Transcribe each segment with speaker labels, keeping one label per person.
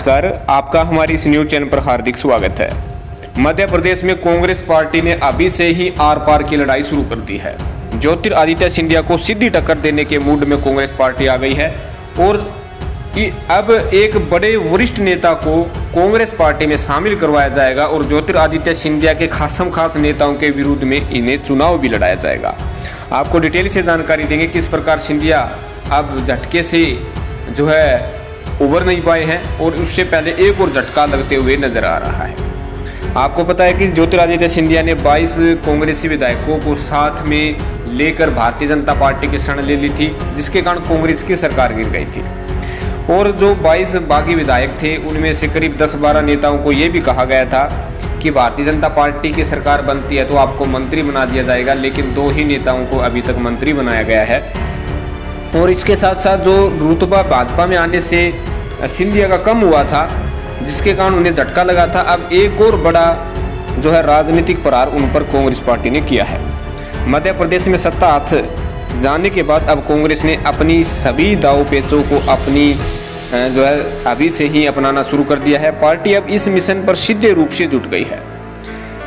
Speaker 1: नमस्कार, आपका हमारी इस न्यूज चैनल पर हार्दिक स्वागत है। मध्य प्रदेश में कांग्रेस पार्टी ने अभी से ही आर पार की लड़ाई शुरू कर दी है। ज्योतिरादित्य सिंधिया को सीधी टक्कर देने के मूड में कांग्रेस पार्टी आ गई है और अब एक बड़े वरिष्ठ नेता को कांग्रेस पार्टी में शामिल करवाया जाएगा और ज्योतिरादित्य सिंधिया के खासम खास नेताओं के विरुद्ध में इन्हें चुनाव भी लड़ाया जाएगा। आपको डिटेल से जानकारी देंगे किस प्रकार सिंधिया अब झटके से जो है उबर नहीं पाए हैं और उससे पहले एक और झटका लगते हुए नजर आ रहा है। आपको पता है कि ज्योतिरादित्य सिंधिया ने 22 कांग्रेसी विधायकों को साथ में लेकर भारतीय जनता पार्टी की शरण ले ली थी, जिसके कारण कांग्रेस की सरकार गिर गई थी। और जो 22 बागी विधायक थे उनमें से करीब 10-12 नेताओं को ये भी कहा गया था कि भारतीय जनता पार्टी की सरकार बनती है तो आपको मंत्री बना दिया जाएगा, लेकिन 2 ही नेताओं को अभी तक मंत्री बनाया गया है। और इसके साथ साथ जो रुतबा भाजपा में आने से सिंधिया का कम हुआ था, जिसके कारण उन्हें झटका लगा था। अब एक और बड़ा जो है राजनीतिक प्रहार उन पर कांग्रेस पार्टी ने किया है। मध्य प्रदेश में सत्ता हाथ जाने के बाद अब कांग्रेस ने अपनी सभी दाव पेचों को अपनी जो है अभी से ही अपनाना शुरू कर दिया है। पार्टी अब इस मिशन पर सीधे रूप से जुट गई है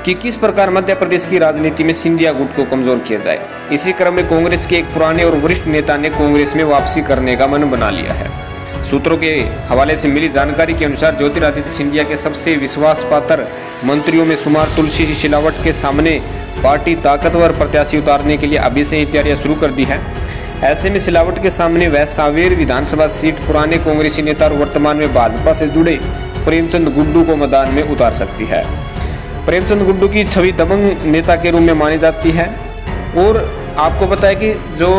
Speaker 1: कि किस प्रकार मध्य प्रदेश की राजनीति में सिंधिया गुट को कमजोर किया जाए। इसी क्रम में कांग्रेस के एक पुराने और वरिष्ठ नेता ने कांग्रेस में वापसी करने का मन बना लिया है। सूत्रों के हवाले से मिली जानकारी के अनुसार ज्योतिरादित्य सिंधिया के सबसे विश्वास पात्र मंत्रियों में शुमार तुलसी सिलावट के सामने पार्टी ताकतवर प्रत्याशी उतारने के लिए अभी से ही तैयारियां शुरू कर दी है। ऐसे में सिलावट के सामने वह सांवेर विधानसभा सीट पुराने कांग्रेसी नेता और वर्तमान में भाजपा से जुड़े प्रेमचंद गुड्डू को मैदान में उतार सकती है। प्रेमचंद गुड्डू की छवि दबंग नेता के रूप में मानी जाती है और आपको पता है कि जो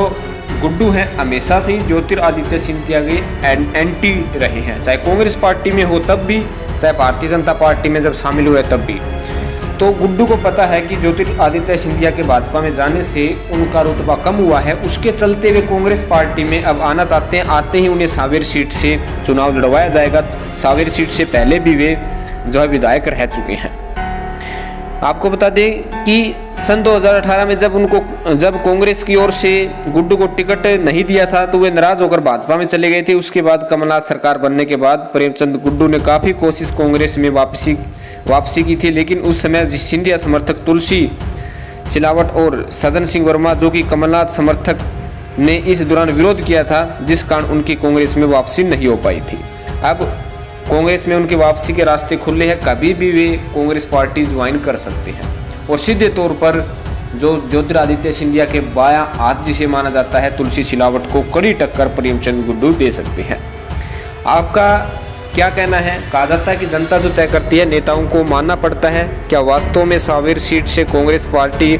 Speaker 1: गुड्डू हैं हमेशा से ही ज्योतिरादित्य सिंधिया के एंटी रहे हैं, चाहे कांग्रेस पार्टी में हो तब भी, चाहे भारतीय जनता पार्टी में जब शामिल हुए तब भी। तो गुड्डू को पता है कि ज्योतिरादित्य सिंधिया के भाजपा में जाने से उनका रुतबा कम हुआ है, उसके चलते वे कांग्रेस पार्टी में अब आना चाहते हैं। आते ही उन्हें सांवेर सीट से चुनाव लड़वाया जाएगा। सांवेर सीट से पहले भी वे जो है विधायक रह चुके हैं। आपको बता दें कि सन 2018 में जब कांग्रेस की ओर से गुड्डू को टिकट नहीं दिया था तो वे नाराज होकर भाजपा में चले गए थे। उसके बाद कमलनाथ सरकार बनने के बाद प्रेमचंद गुड्डू ने काफ़ी कोशिश कांग्रेस में वापसी की थी, लेकिन उस समय सिंधिया समर्थक तुलसी सिलावट और सज्जन सिंह वर्मा जो कि कमलनाथ समर्थक ने इस दौरान विरोध किया था, जिस कारण उनकी कांग्रेस में वापसी नहीं हो पाई थी। अब कांग्रेस में उनकी वापसी के रास्ते खुले हैं, कभी भी वे कांग्रेस पार्टी ज्वाइन कर सकते हैं और सीधे तौर पर जो ज्योतिरादित्य सिंधिया के बायां हाथ जिसे माना जाता है तुलसी सिलावट को कड़ी टक्कर प्रेमचंद गुड्डू दे सकते हैं। आपका क्या कहना है? कहा जाता है कि जनता जो तय करती है नेताओं को मानना पड़ता है। क्या वास्तव में सांवेर सीट से कांग्रेस पार्टी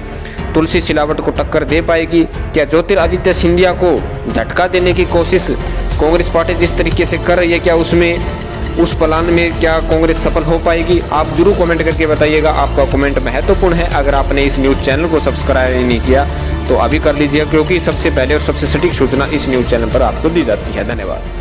Speaker 1: तुलसी सिलावट को टक्कर दे पाएगी? क्या ज्योतिरादित्य सिंधिया को झटका देने की कोशिश कांग्रेस पार्टी जिस तरीके से कर रही है, क्या उस प्लान में क्या कांग्रेस सफल हो पाएगी? आप जरूर कमेंट करके बताइएगा। आपका कमेंट महत्वपूर्ण है। अगर आपने इस न्यूज़ चैनल को सब्सक्राइब नहीं किया तो अभी कर लीजिए, क्योंकि सबसे पहले और सबसे सटीक सूचना इस न्यूज़ चैनल पर आपको दी जाती है। धन्यवाद।